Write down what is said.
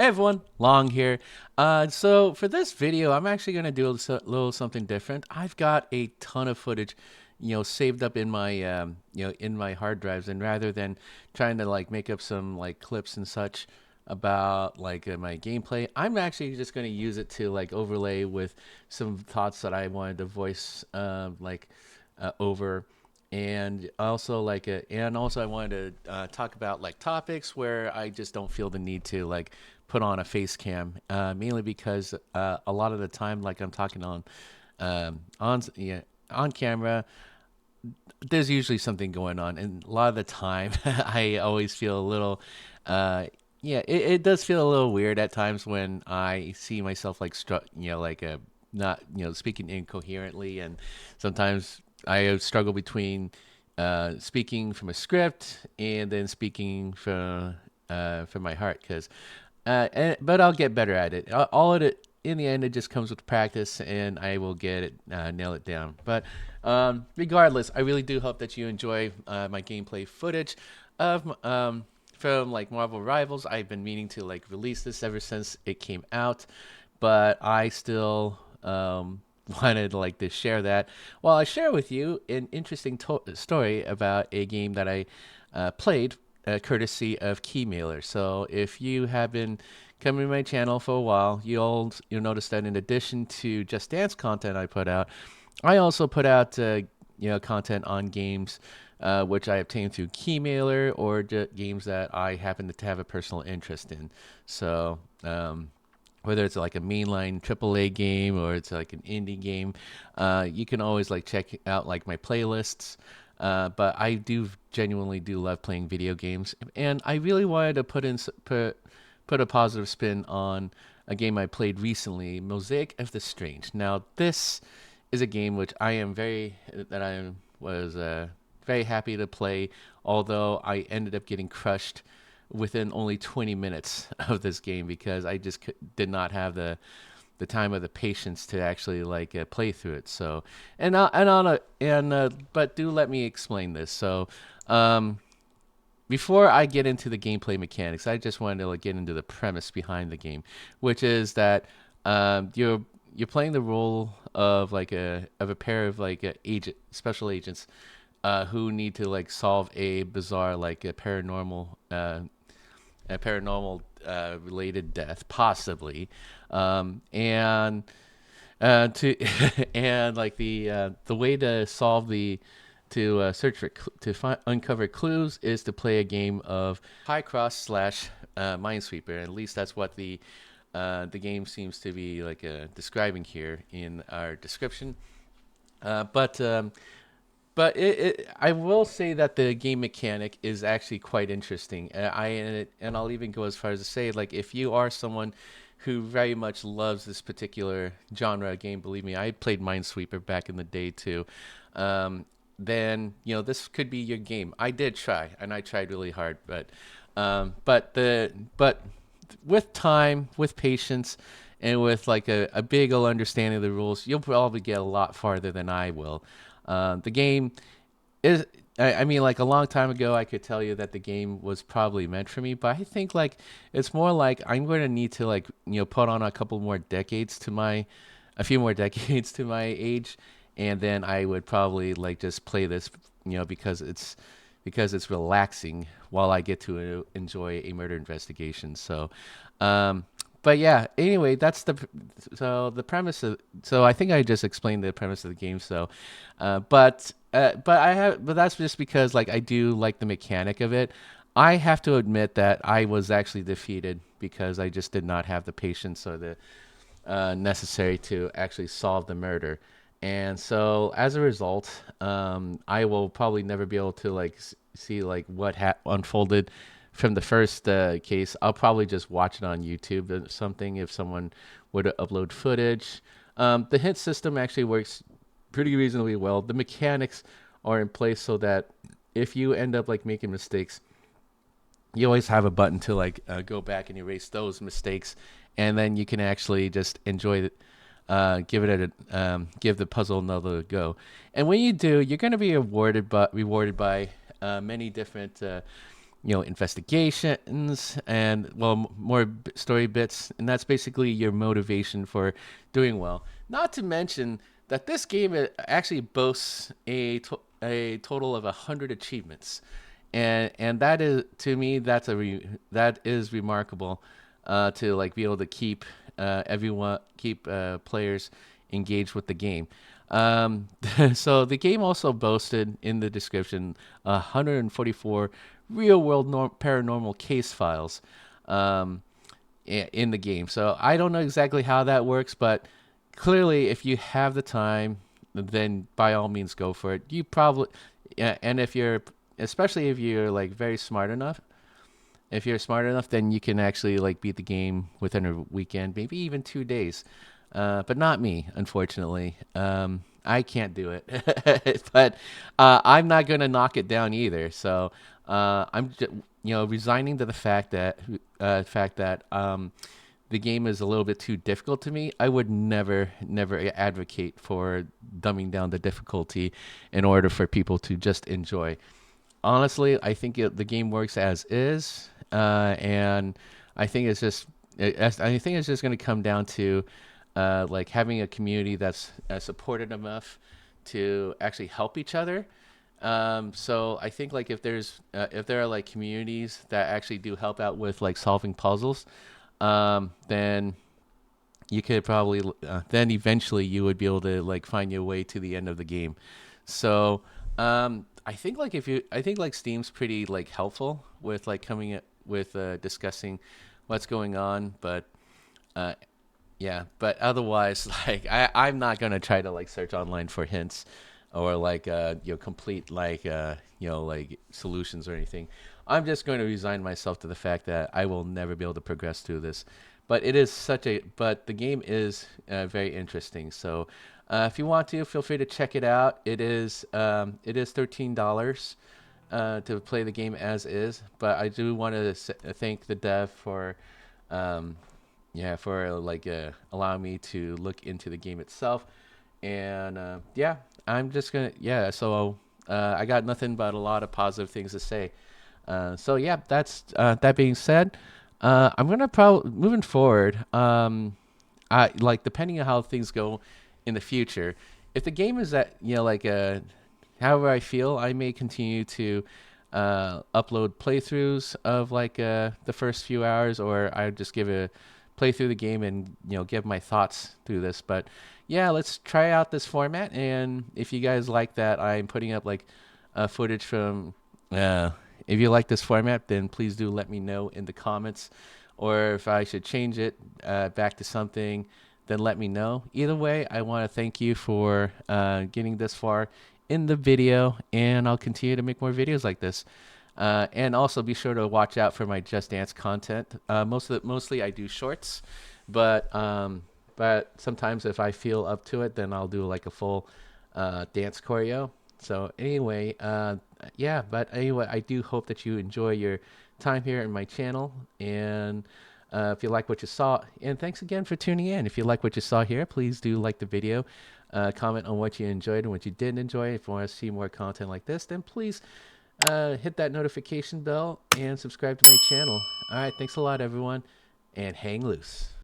Hey everyone, Long here. So for this video, I'm actually gonna do a little something different. I've got a ton of footage, saved up in my, in my hard drives, and rather than trying to like make up some like clips and such about like my gameplay, I'm actually just gonna use it to like overlay with some thoughts that I wanted to voice, over and also I wanted to talk about like topics where I just don't feel the need to like put on a face cam, mainly because a lot of the time, like I'm talking on camera, there's usually something going on, and a lot of the time I always feel a little it does feel a little weird at times when I see myself like not speaking incoherently, and sometimes I struggle between speaking from a script and then speaking from my heart, because but I'll get better at it. All of it in the end, it just comes with practice, and I will get it nail it down. But regardless, I really do hope that you enjoy my gameplay footage of from like Marvel Rivals. I've been meaning to like release this ever since it came out, but I still wanted like to share that. Well, I share with you an interesting story about a game that I played, courtesy of Keymailer. So if you have been coming to my channel for a while, you'll notice that in addition to Just Dance content I put out, I also put out content on games which I obtained through Keymailer, or games that I happen to have a personal interest in. So whether it's like a mainline AAA game or it's like an indie game, you can always like check out like my playlists. But I do genuinely do love playing video games, and I really wanted to put a positive spin on a game I played recently, Mosaic of the Strange. Now, this is a game which I was very happy to play, although I ended up getting crushed within only 20 minutes of this game because I just did not have the time or the patience to actually like play through it. So, but do let me explain this. So, um, before I get into the gameplay mechanics, I just wanted to like get into the premise behind the game, which is that you're playing the role of like a pair of like special agents who need to like solve a bizarre like a paranormal related death, possibly, and to and like the way to solve the to search for uncover clues is to play a game of high cross slash minesweeper. At least that's what the game seems to be like describing here in our description. But I will say that the game mechanic is actually quite interesting. And I'll even go as far as to say, like, if you are someone who very much loves this particular genre of game, believe me, I played Minesweeper back in the day too. Then this could be your game. I did try, and I tried really hard, but with time, with patience, and with like a big old understanding of the rules, you'll probably get a lot farther than I will. The game is, I mean, like a long time ago, I could tell you that the game was probably meant for me, but I think like it's more like I'm going to need to like put on a few more decades to my age, and then I would probably like just play this, because it's relaxing while I get to enjoy a murder investigation. So, um, but yeah. Anyway, the premise of so I think I just explained the premise of the game. So, but that's just because like I do like the mechanic of it. I have to admit that I was actually defeated because I just did not have the patience or the necessary to actually solve the murder. And so as a result, I will probably never be able to like see like what unfolded from the first case. I'll probably just watch it on YouTube or something if someone were to upload footage. The hint system actually works pretty reasonably well. The mechanics are in place so that if you end up like making mistakes, you always have a button to like go back and erase those mistakes, and then you can actually just enjoy it. Give the puzzle another go, and when you do, you're going to be rewarded by many different investigations and well more story bits, and that's basically your motivation for doing well. Not to mention that this game actually boasts a total of 100 achievements, and that is, to me, that is remarkable, to like be able to keep players engaged with the game. So the game also boasted in the description 144 real world paranormal case files, um, in the game. So I don't know exactly how that works, but clearly, if you have the time, then by all means go for it. You probably, yeah, and if you're, especially if you're like very smart enough, if you're smart enough, then you can actually like beat the game within a weekend, maybe even 2 days. But not me, unfortunately. I can't do it. But I'm not going to knock it down either. So I'm just, resigning to the fact that the game is a little bit too difficult to me. I would never advocate for dumbing down the difficulty in order for people to just enjoy. Honestly, I think the game works as is, and I think it's just I think it's just going to come down to like having a community that's supportive enough to actually help each other. So I think like if there are like communities that actually do help out with like solving puzzles, then you could probably then eventually you would be able to like find your way to the end of the game. So I think like I think like Steam's pretty like helpful with like coming at, with discussing what's going on, but uh, yeah, but otherwise, like I'm not gonna try to like search online for hints or like complete like like solutions or anything. I'm just going to resign myself to the fact that I will never be able to progress through this. But the game is very interesting. So if you want to, feel free to check it out. It is $13 to play the game as is. But I do want to thank the dev for for like allowing me to look into the game itself. And yeah, I'm just gonna So I got nothing but a lot of positive things to say. So yeah, that's that being said, I'm gonna probably moving forward. I like depending on how things go in the future. If the game is that like however I feel, I may continue to upload playthroughs of like the first few hours, or I just give a play through the game and give my thoughts through this. But yeah, let's try out this format, and if you guys like that, I'm putting up like footage from. If you like this format, then please do let me know in the comments, or if I should change it back to something, then let me know. Either way, I want to thank you for getting this far in the video, and I'll continue to make more videos like this. And also be sure to watch out for my Just Dance content. Mostly I do shorts, but sometimes if I feel up to it, then I'll do like a full dance choreo. So anyway, yeah. But anyway, I do hope that you enjoy your time here in my channel, and if you like what you saw, and thanks again for tuning in. If you like what you saw here, please do like the video. Comment on what you enjoyed and what you didn't enjoy. If you want to see more content like this, then please hit that notification bell and subscribe to my channel. All right, thanks a lot, everyone, and hang loose.